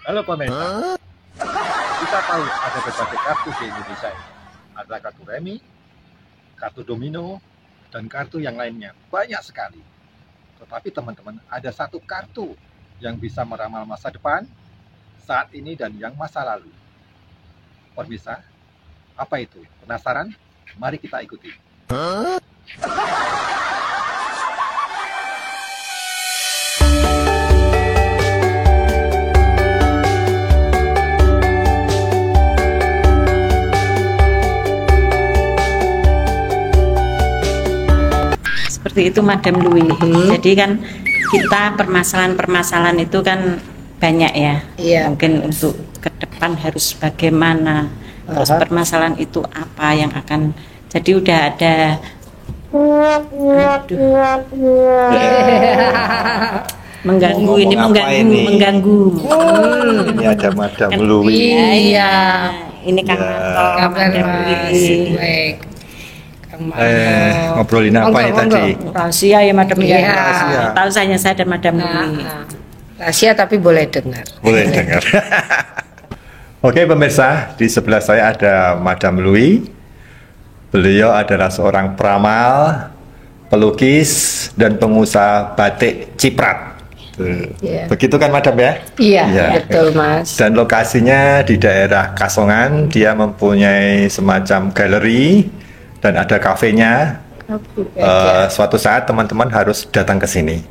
Halo pemirsa, kita tahu ada berbagai kartu di Indonesia ini. Ada kartu remi, kartu domino, dan kartu yang lainnya. Banyak sekali. Tetapi teman-teman, ada satu kartu yang bisa meramal masa depan, saat ini, dan yang masa lalu. Pemirsa, apa itu? Penasaran? Mari kita ikuti. Seperti itu Madam Louis. Jadi kan kita permasalahan-permasalahan itu kan banyak ya. Iya. Mungkin untuk ke depan harus bagaimana. Terus permasalahan itu apa yang akan jadi udah ada. Mengganggu ini mengganggu. Ini ada Madam Louis. Iya. Ini kan Kabar Mas. Baik. Ngobrolin apa ya tadi? Rahasia ya Madam Iya. ya. Tahu saya dan Madam Louis. Rahasia tapi boleh dengar. Boleh dengar. Oke pemirsa, di sebelah saya ada Madam Louis. Beliau adalah seorang peramal, pelukis, dan pengusaha batik ciprat. Iya. Begitu kan Madam ya? Iya, Iya. betul Mas. Dan lokasinya di daerah Kasongan. Dia mempunyai semacam galeri dan ada kafenya. Suatu saat teman-teman harus datang ke sini.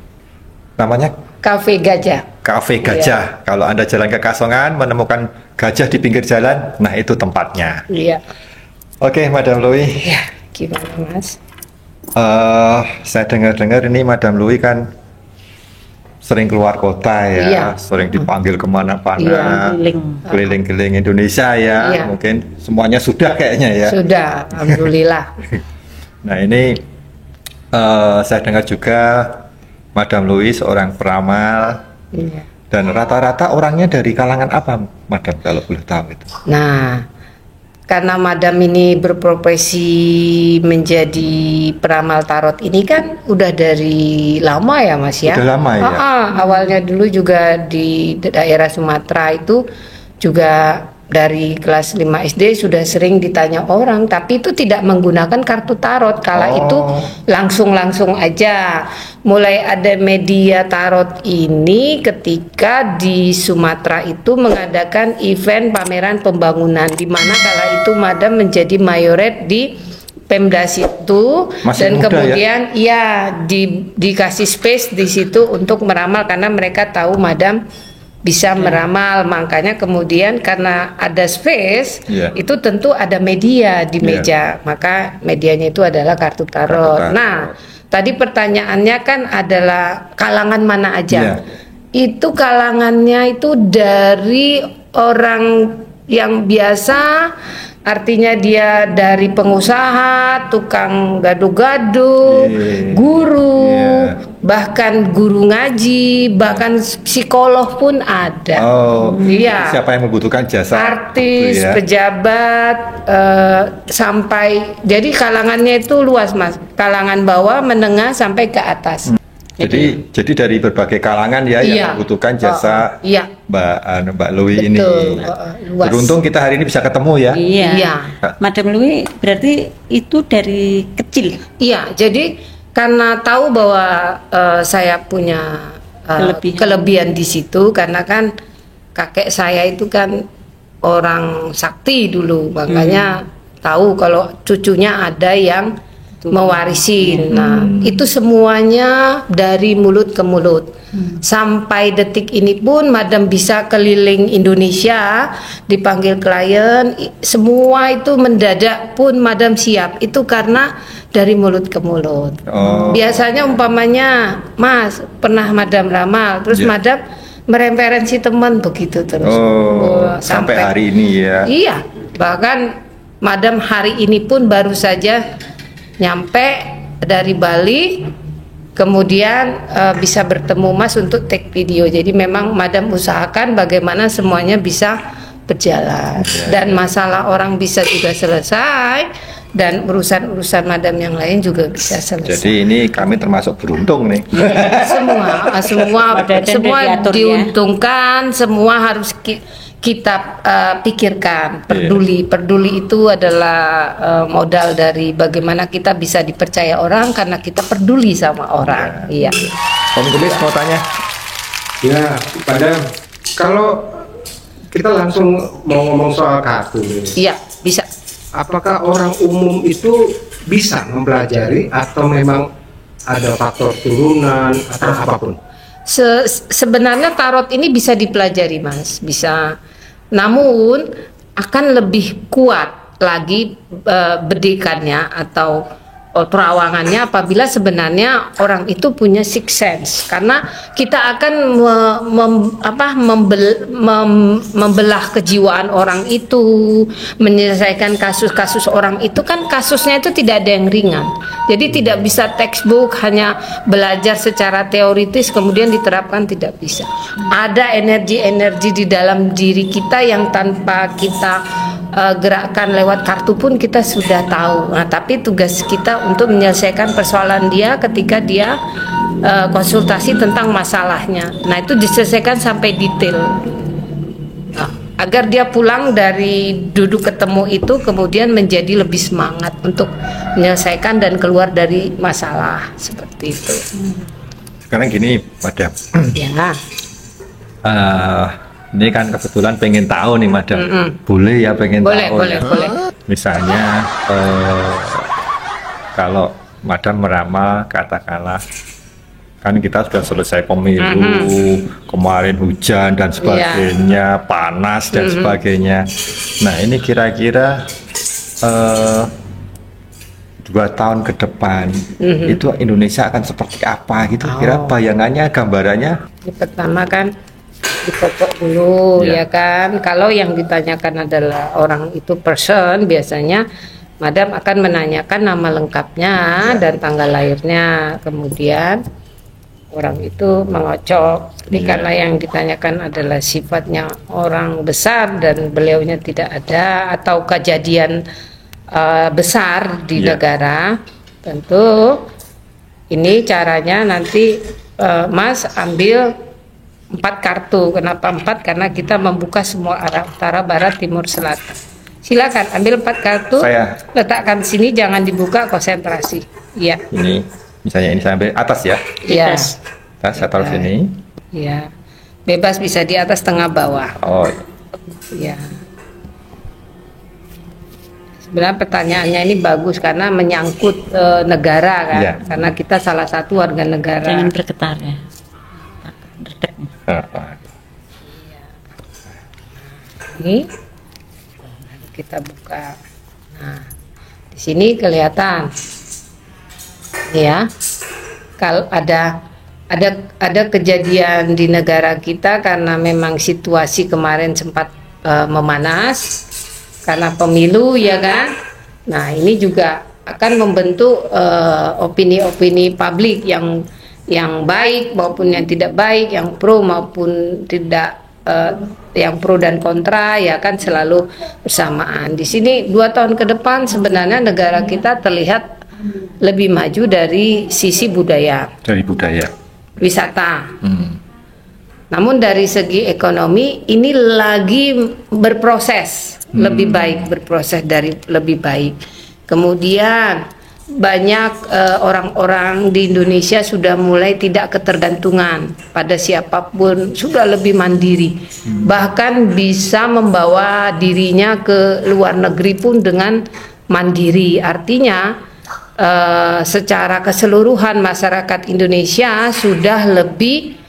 Namanya Kafe Gajah. Kafe Gajah. Kalau Anda jalan ke Kasongan menemukan gajah di pinggir jalan, nah itu tempatnya. Iya. Oke, Madam Louis. Iya. Gimana Mas? Saya dengar-dengar ini Madam Louis kan sering keluar kota ya, Iya. sering dipanggil kemana-mana, Iya, keliling-keliling Indonesia ya. Iya. Mungkin semuanya sudah kayaknya ya. Sudah, alhamdulillah. Nah ini saya dengar juga Madam Louis seorang peramal. Iya. Dan rata-rata orangnya dari kalangan apa, Madam, kalau boleh tahu itu? Nah, karena Madam ini berprofesi menjadi peramal tarot ini kan udah dari lama ya Mas ya? Udah lama ya? Awalnya dulu juga di daerah Sumatera itu juga dari kelas 5 SD sudah sering ditanya orang, tapi itu tidak menggunakan kartu tarot. Kala itu langsung aja. Mulai ada media tarot ini ketika di Sumatera itu mengadakan event pameran pembangunan, di mana kala itu Madam menjadi mayoret di Pemda situ. Masih dan muda kemudian dikasih space di situ untuk meramal karena mereka tahu Madam bisa meramal. Makanya kemudian karena ada space, itu tentu ada media di meja, maka medianya itu adalah kartu tarot. Nah, tadi pertanyaannya kan adalah kalangan mana aja? Itu kalangannya itu dari orang yang biasa, artinya dia dari pengusaha, tukang gado-gado, guru, bahkan guru ngaji, bahkan psikolog pun ada. Iya. Siapa yang membutuhkan jasa? Artis, pejabat, sampai jadi kalangannya itu luas Mas. Kalangan bawah, menengah sampai ke atas. Jadi dari berbagai kalangan ya yang membutuhkan jasa Mbak Louis ini. Luas. Beruntung kita hari ini bisa ketemu ya. Iya. Madam Louis berarti itu dari kecil. Iya, jadi karena tahu bahwa saya punya kelebihan di situ, karena kan kakek saya itu kan orang sakti dulu, makanya tahu kalau cucunya ada yang mewarisin. Nah, itu semuanya dari mulut ke mulut. Sampai detik ini pun Madam bisa keliling Indonesia, dipanggil klien, semua itu mendadak pun Madam siap. Itu karena dari mulut ke mulut. Biasanya umpamanya, Mas, pernah Madam ramal, terus Madam mereferensi teman begitu terus. Sampai hari ini ya. Iya, bahkan Madam hari ini pun baru saja nyampe dari Bali, kemudian bisa bertemu Mas untuk take video. Jadi memang Madam usahakan bagaimana semuanya bisa berjalan dan masalah orang bisa juga selesai dan urusan-urusan madam yang lain juga bisa selesai. Jadi ini kami termasuk beruntung nih. semua diatur, diuntungkan, semua harus kita pikirkan. Peduli itu adalah modal dari bagaimana kita bisa dipercaya orang karena kita peduli sama orang. Iya. Om Gelis mau tanya? Ya, padahal kalau kita langsung mau ngomong soal kartu ini, Iya, bisa. apakah orang umum itu bisa mempelajari atau memang ada faktor turunan atau apapun? Sebenarnya tarot ini bisa dipelajari, Mas, bisa. Namun akan lebih kuat lagi bedikannya atau terawangannya apabila sebenarnya orang itu punya sixth sense, karena kita akan membelah kejiwaan orang itu, menyelesaikan kasus-kasus orang itu, kan kasusnya itu tidak ada yang ringan. Jadi tidak bisa textbook hanya belajar secara teoritis kemudian diterapkan, tidak bisa. Ada energi-energi di dalam diri kita yang tanpa kita gerakan lewat kartu pun kita sudah tahu. Nah, tapi tugas kita untuk menyelesaikan persoalan dia ketika dia konsultasi tentang masalahnya. Nah, itu diselesaikan sampai detail. Nah, agar dia pulang dari duduk ketemu itu kemudian menjadi lebih semangat untuk menyelesaikan dan keluar dari masalah seperti itu. Sekarang gini, Madam. Ya. Ini kan kebetulan pengen tahu nih, Madam. Boleh ya pengen Boleh, tahu boleh, ya? boleh. Misalnya kalau Madam meramal, katakanlah kan kita sudah selesai pemilu, kemarin hujan dan sebagainya, panas dan sebagainya. Nah, ini kira-kira 2 tahun ke depan itu Indonesia akan seperti apa gitu? Kira bayangannya, gambarannya? Yang pertama kan dipokok dulu, ya kan. Kalau yang ditanyakan adalah orang itu person, biasanya Madam akan menanyakan nama lengkapnya dan tanggal lahirnya. Kemudian orang itu mengocok. Jadi karena yang ditanyakan adalah sifatnya orang besar dan beliaunya tidak ada, atau kejadian besar di negara, tentu ini caranya nanti Mas ambil 4 kartu. Kenapa 4? Karena kita membuka semua arah, utara, barat, timur, selatan. Silakan ambil 4 kartu. Saya letakkan sini, jangan dibuka, konsentrasi. Iya. Ini misalnya ini sampai atas ya. Iya. Atas saya taruh sini. Iya. Bebas, bisa di atas, tengah, bawah. Oh. Iya. Sebenarnya pertanyaannya ini bagus karena menyangkut negara kan. Iya. Karena kita salah satu warga negara. Jangan bergetar ya. Ini kita buka. Nah, di sini kelihatan, ya. Kalau ada kejadian di negara kita karena memang situasi kemarin sempat memanas karena pemilu, ya kan. Nah, ini juga akan membentuk opini-opini publik yang baik maupun yang tidak baik, yang pro maupun tidak, yang pro dan kontra, ya kan, selalu bersamaan. Di sini 2 tahun ke depan sebenarnya negara kita terlihat lebih maju dari sisi budaya. Dari budaya. Wisata. Namun dari segi ekonomi ini lagi berproses lebih baik, berproses dari lebih baik. Kemudian banyak orang-orang di Indonesia sudah mulai tidak ketergantungan pada siapapun, sudah lebih mandiri, bahkan bisa membawa dirinya ke luar negeri pun dengan mandiri. Artinya secara keseluruhan masyarakat Indonesia sudah lebih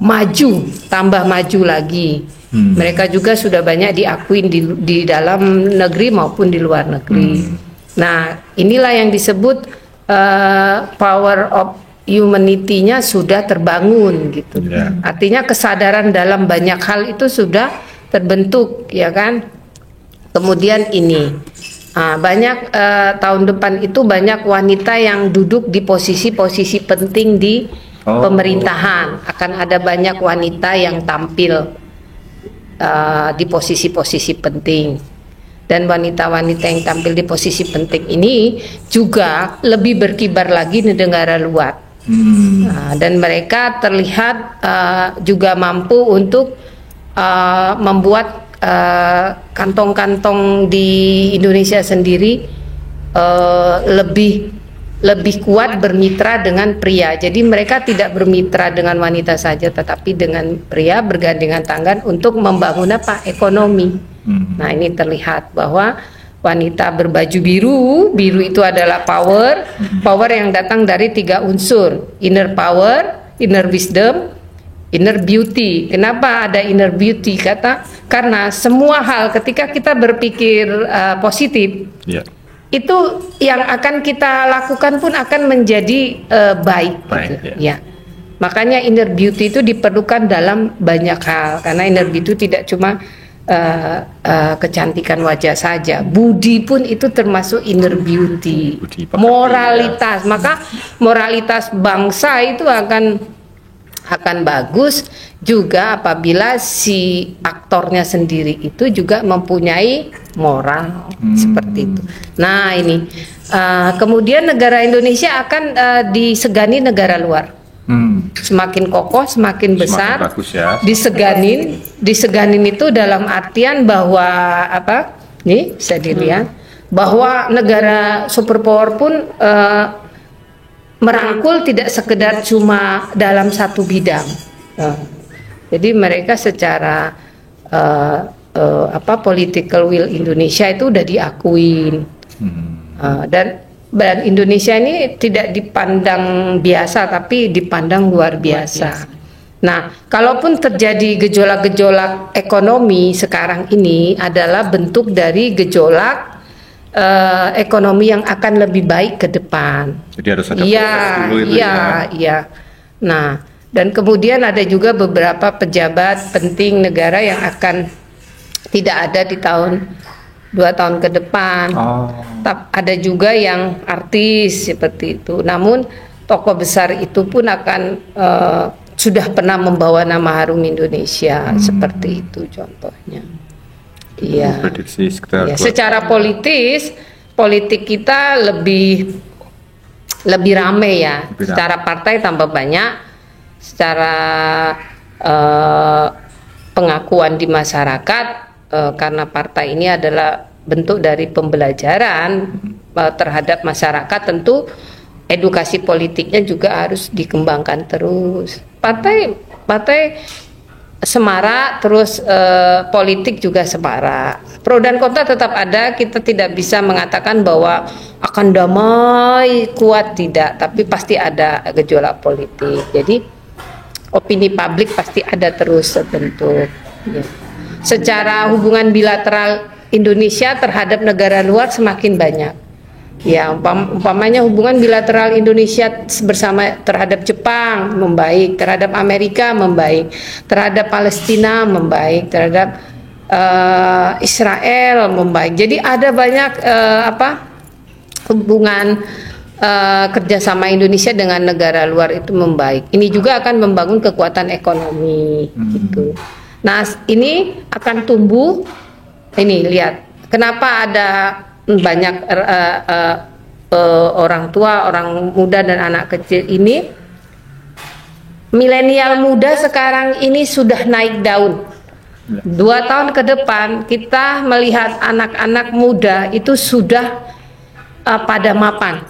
maju, tambah maju lagi. Mereka juga sudah banyak diakuin di dalam negeri maupun di luar negeri. Nah, inilah yang disebut power of humanity-nya sudah terbangun gitu. Artinya kesadaran dalam banyak hal itu sudah terbentuk, ya kan. Kemudian ini banyak tahun depan itu banyak wanita yang duduk di posisi-posisi penting di pemerintahan. Akan ada banyak wanita yang tampil di posisi-posisi penting. dan wanita-wanita yang tampil di posisi penting ini juga lebih berkibar lagi di negara luar. Dan mereka terlihat juga mampu untuk membuat kantong-kantong di Indonesia sendiri lebih kuat bermitra dengan pria. Jadi mereka tidak bermitra dengan wanita saja, tetapi dengan pria bergandengan tangan untuk membangun ekonomi. Nah, ini terlihat bahwa wanita berbaju biru itu adalah power yang datang dari 3 unsur: inner power, inner wisdom, inner beauty. Kenapa ada inner beauty? Karena semua hal ketika kita berpikir positif, itu yang akan kita lakukan pun akan menjadi baik. Ya. Makanya inner beauty itu diperlukan dalam banyak hal, karena inner beauty tidak cuma kecantikan wajah saja, budi pun itu termasuk inner beauty. Moralitas, maka moralitas bangsa itu akan bagus juga apabila si aktornya sendiri itu juga mempunyai moral seperti itu. Nah, ini kemudian negara Indonesia akan disegani negara luar. Semakin kokoh, semakin besar, bagus, ya. Diseganin itu dalam artian bahwa nih bisa dilihat bahwa negara superpower pun merangkul tidak sekedar cuma dalam satu bidang. Jadi mereka secara political will Indonesia itu udah diakuin. Dan Indonesia ini tidak dipandang biasa, tapi dipandang luar biasa. Nah, kalaupun terjadi gejolak-gejolak ekonomi sekarang ini adalah bentuk dari gejolak ekonomi yang akan lebih baik ke depan. Jadi harus ada proses dulu itu ya. Nah, dan kemudian ada juga beberapa pejabat penting negara yang akan tidak ada di 2 tahun ke depan. Ada juga yang artis seperti itu. Namun tokoh besar itu pun akan sudah pernah membawa nama harum Indonesia, seperti itu contohnya. Iya. Ya, secara politik kita lebih rame ya. Secara partai tambah banyak, secara pengakuan di masyarakat, karena partai ini adalah bentuk dari pembelajaran terhadap masyarakat, tentu edukasi politiknya juga harus dikembangkan terus. Partai semarak, terus politik juga semarak. Pro dan kontra tetap ada. Kita tidak bisa mengatakan bahwa akan damai kuat, tidak, tapi pasti ada gejolak politik. Jadi opini publik pasti ada terus terbentuk. Ya. Secara hubungan bilateral Indonesia terhadap negara luar semakin banyak. Ya, umpamanya hubungan bilateral Indonesia bersama terhadap Jepang membaik, terhadap Amerika membaik, terhadap Palestina membaik, terhadap Israel membaik. Jadi ada banyak hubungan kerjasama Indonesia dengan negara luar itu membaik. Ini juga akan membangun kekuatan ekonomi gitu. Nah, ini akan tumbuh. Ini lihat, kenapa ada banyak orang tua, orang muda dan anak kecil ini. Milenial muda sekarang ini sudah naik daun. 2 tahun ke depan kita melihat anak-anak muda itu sudah pada mapan,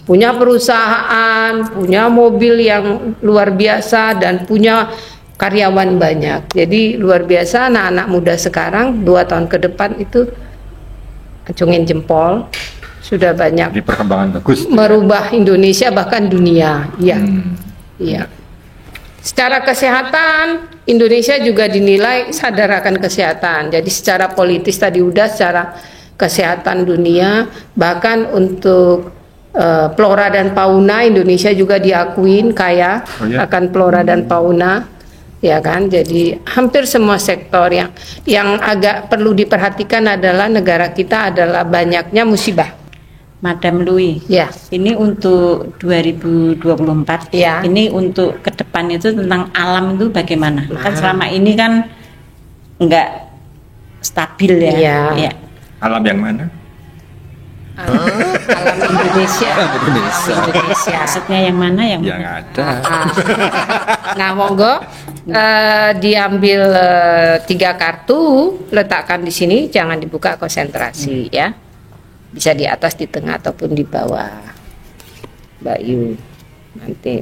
punya perusahaan, punya mobil yang luar biasa, dan punya karyawan banyak. Jadi luar biasa anak-anak muda sekarang 2 tahun ke depan itu acungin jempol, sudah banyak di perkembangan bagus merubah Indonesia bahkan dunia. Iya. Iya. Secara kesehatan Indonesia juga dinilai sadar akan kesehatan. Jadi secara politis tadi udah, secara kesehatan dunia, bahkan untuk flora dan fauna Indonesia juga diakuin kaya akan flora dan fauna. Ya kan, jadi hampir semua sektor yang agak perlu diperhatikan adalah negara kita adalah banyaknya musibah. Madam Louis, ya. Ini untuk 2024. Ya. Ini untuk ke depan itu tentang alam itu bagaimana? Kan selama ini kan enggak stabil ya. Ya. Ya. Alam yang mana? Alam Indonesia. Indonesia. Alam Indonesia. Maksudnya yang mana yang Yang mana? ada. Nah, monggo diambil 3 kartu, letakkan di sini, jangan dibuka, konsentrasi ya. Bisa di atas, di tengah ataupun di bawah. Mbak Yu, nanti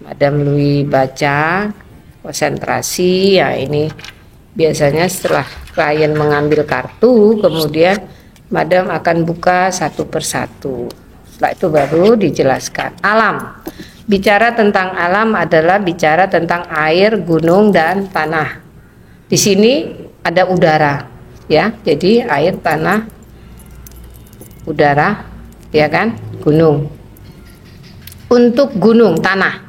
Madam Lui baca, konsentrasi ya. Ini biasanya setelah klien mengambil kartu, kemudian Madam akan buka satu persatu. Setelah itu baru dijelaskan. Alam. Bicara tentang alam adalah bicara tentang air, gunung, dan tanah. Di sini ada udara, ya. Jadi air, tanah, udara, ya kan? Gunung. Untuk gunung, tanah,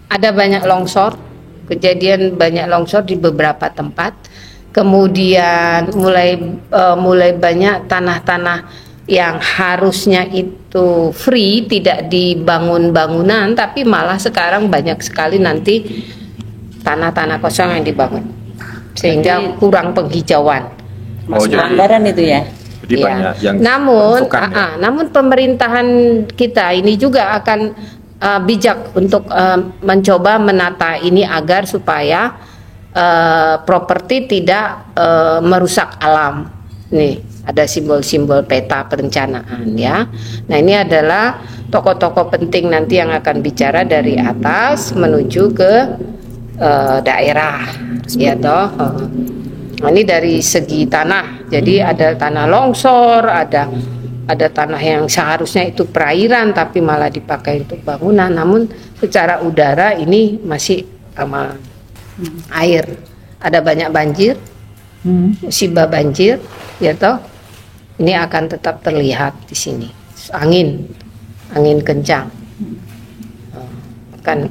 ada banyak longsor. Kejadian banyak longsor di beberapa tempat. Kemudian mulai banyak tanah-tanah yang harusnya itu free, tidak dibangun bangunan, tapi malah sekarang banyak sekali nanti tanah-tanah kosong yang dibangun, sehingga kurang penghijauan. Masuk jadi- anggaran itu ya. Jadi Iya. banyak yang Namun, menentukan, ya. namun pemerintahan kita ini juga akan bijak untuk mencoba menata ini agar supaya properti tidak merusak alam. Nih, ada simbol-simbol peta perencanaan ya. Nah, ini adalah tokoh-tokoh penting nanti yang akan bicara dari atas menuju ke daerah, ya toh. Nah, ini dari segi tanah. Jadi ada tanah longsor, ada tanah yang seharusnya itu perairan tapi malah dipakai untuk bangunan. Namun secara udara ini masih aman. Air, ada banyak banjir, musibah banjir, ya toh. Ini akan tetap terlihat di sini. Angin kencang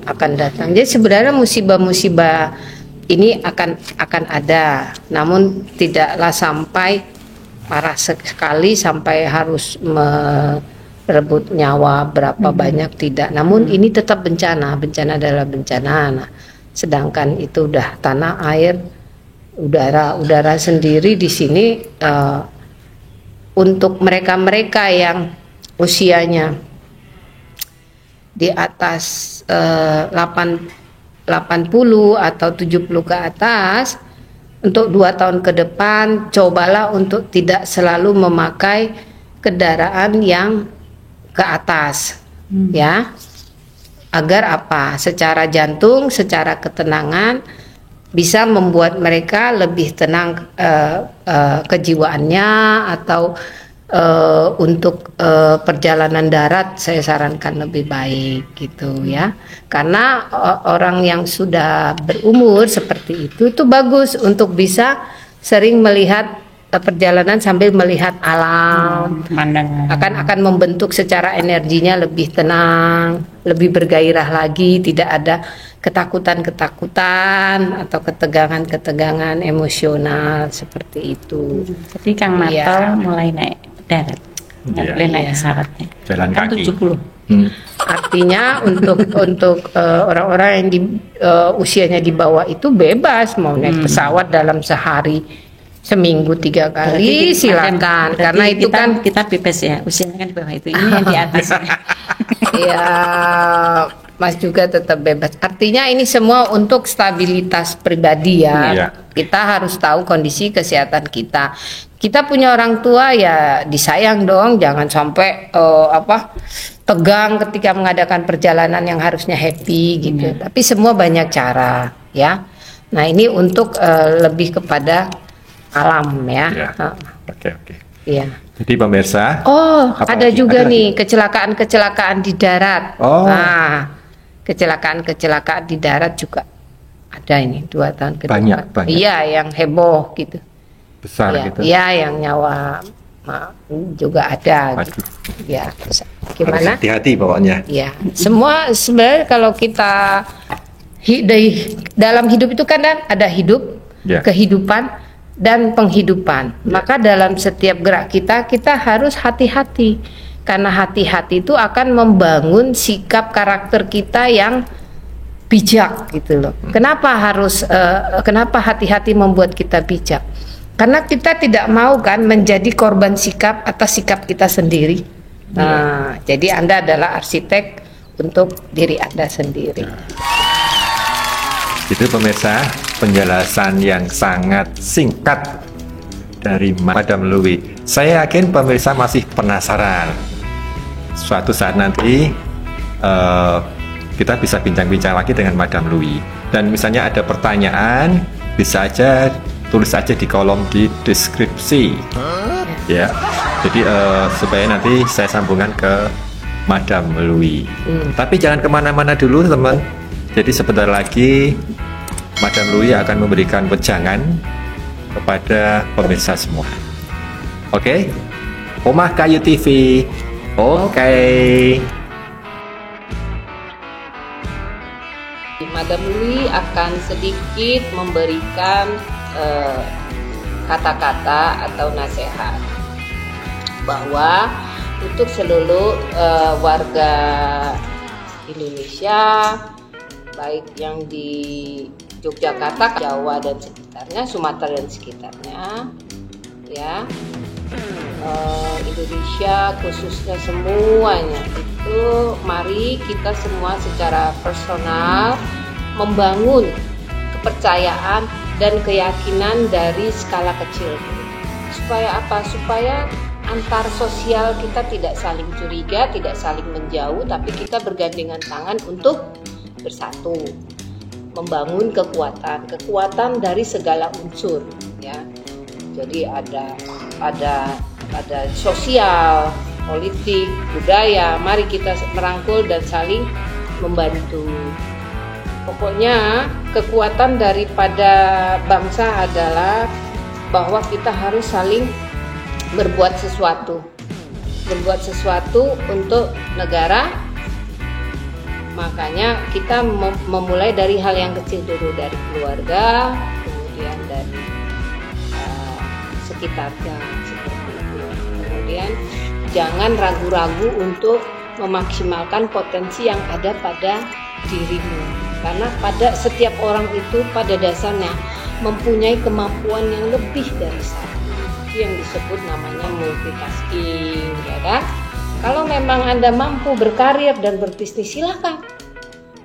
akan datang. Jadi sebenarnya musibah-musibah ini akan ada, namun tidaklah sampai parah sekali sampai harus merebut nyawa berapa banyak, tidak. Namun ini tetap bencana adalah bencana. Nah, sedangkan itu udah tanah, air, udara sendiri di sini untuk mereka-mereka yang usianya di atas 80 atau 70 ke atas, untuk 2 tahun ke depan cobalah untuk tidak selalu memakai kendaraan yang ke atas, ya. Agar apa? Secara jantung, secara ketenangan bisa membuat mereka lebih tenang kejiwaannya, atau untuk perjalanan darat saya sarankan lebih baik gitu ya. Karena orang yang sudah berumur seperti itu bagus untuk bisa sering melihat perjalanan sambil melihat alam, akan membentuk secara energinya lebih tenang, lebih bergairah lagi, tidak ada ketakutan atau ketegangan emosional seperti itu. Jadi Kang Marto mulai naik darat, nggak boleh naik pesawatnya. Jalan Kan kaki. 70. Artinya untuk orang-orang yang usianya di bawah itu bebas mau naik pesawat dalam sehari, seminggu 3 kali, silakan. Karena itu kita bebas ya, usianya kan di bawah itu, ini yang di atas. Ya, Mas juga tetap bebas. Artinya ini semua untuk stabilitas pribadi ya. Iya. Kita harus tahu kondisi kesehatan kita. Kita punya orang tua ya disayang dong, jangan sampai tegang ketika mengadakan perjalanan yang harusnya happy gitu. Tapi semua banyak cara ya. Nah, ini untuk lebih kepada alam ya. Ya. Oke. Iya. Jadi pemirsa, Ada juga nih kecelakaan di darat. Oh. Nah, kecelakaan di darat juga ada ini 2 tahun ke depan. Banyak. Iya, yang heboh gitu. besar Iya, gitu. iya, yang nyawa juga ada. Waduh. Gitu. Ya, Harus gimana? hati-hati pokoknya. Ya, semua sebenarnya kalau kita dalam hidup itu kan ada hidup, Ya. kehidupan, dan penghidupan. Maka dalam setiap gerak kita harus hati-hati. Karena hati-hati itu akan membangun sikap karakter kita yang bijak gitu loh. Kenapa hati-hati membuat kita bijak? Karena kita tidak mau kan menjadi korban sikap atas sikap kita sendiri. Nah, jadi Anda adalah arsitek untuk diri Anda sendiri. Itu pemirsa, penjelasan yang sangat singkat dari Madam Louis. Saya yakin pemirsa masih penasaran. Suatu saat nanti kita bisa bincang-bincang lagi dengan Madam Louis. Dan misalnya ada pertanyaan, bisa aja tulis aja di kolom di deskripsi. Ya, jadi supaya nanti saya sambungkan ke Madam Louis. Tapi jangan kemana-mana dulu teman. Jadi sebentar lagi Madam Louis akan memberikan wejangan kepada pemirsa semua. Oke? Omah Kayu TV. Oke. Madam Louis akan sedikit memberikan kata-kata atau nasihat bahwa untuk seluruh warga Indonesia, baik yang di Yogyakarta, Jawa dan sekitarnya, Sumatera dan sekitarnya, ya, Indonesia khususnya semuanya itu, mari kita semua secara personal membangun kepercayaan dan keyakinan dari skala kecil. Supaya apa? Supaya antar sosial kita tidak saling curiga, tidak saling menjauh, tapi kita bergandengan tangan untuk bersatu, membangun kekuatan dari segala unsur, ya. Jadi ada sosial, politik, budaya. Mari kita merangkul dan saling membantu. Pokoknya kekuatan daripada bangsa adalah bahwa kita harus saling berbuat sesuatu untuk negara. Makanya kita memulai dari hal yang kecil dulu, dari keluarga, kemudian dari sekitarnya, seperti itu. Kemudian jangan ragu-ragu untuk memaksimalkan potensi yang ada pada dirimu. Karena pada setiap orang itu pada dasarnya mempunyai kemampuan yang lebih dari satu. Itu yang disebut namanya multitasking, ya kan? Kalau memang Anda mampu berkarir dan berbisnis, silakan.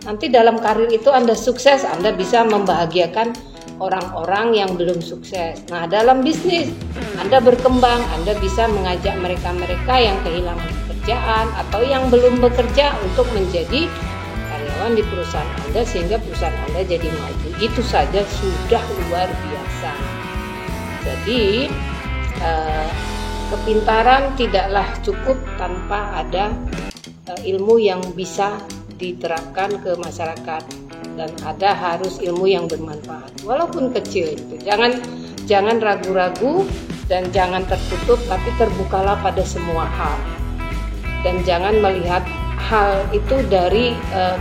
Nanti dalam karir itu Anda sukses, Anda bisa membahagiakan orang-orang yang belum sukses. Nah, dalam bisnis Anda berkembang, Anda bisa mengajak mereka-mereka yang kehilangan pekerjaan atau yang belum bekerja untuk menjadi karyawan di perusahaan Anda sehingga perusahaan Anda jadi maju. Itu saja sudah luar biasa. Jadi kepintaran tidaklah cukup tanpa ada ilmu yang bisa diterapkan ke masyarakat, dan harus ilmu yang bermanfaat walaupun kecil itu. Jangan ragu-ragu dan jangan tertutup, tapi terbukalah pada semua hal, dan jangan melihat hal itu dari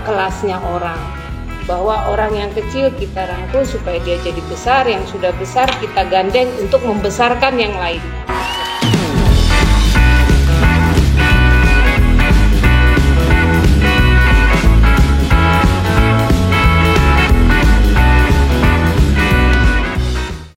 kelasnya orang, bahwa orang yang kecil kita rangkul supaya dia jadi besar, yang sudah besar kita gandeng untuk membesarkan yang lain.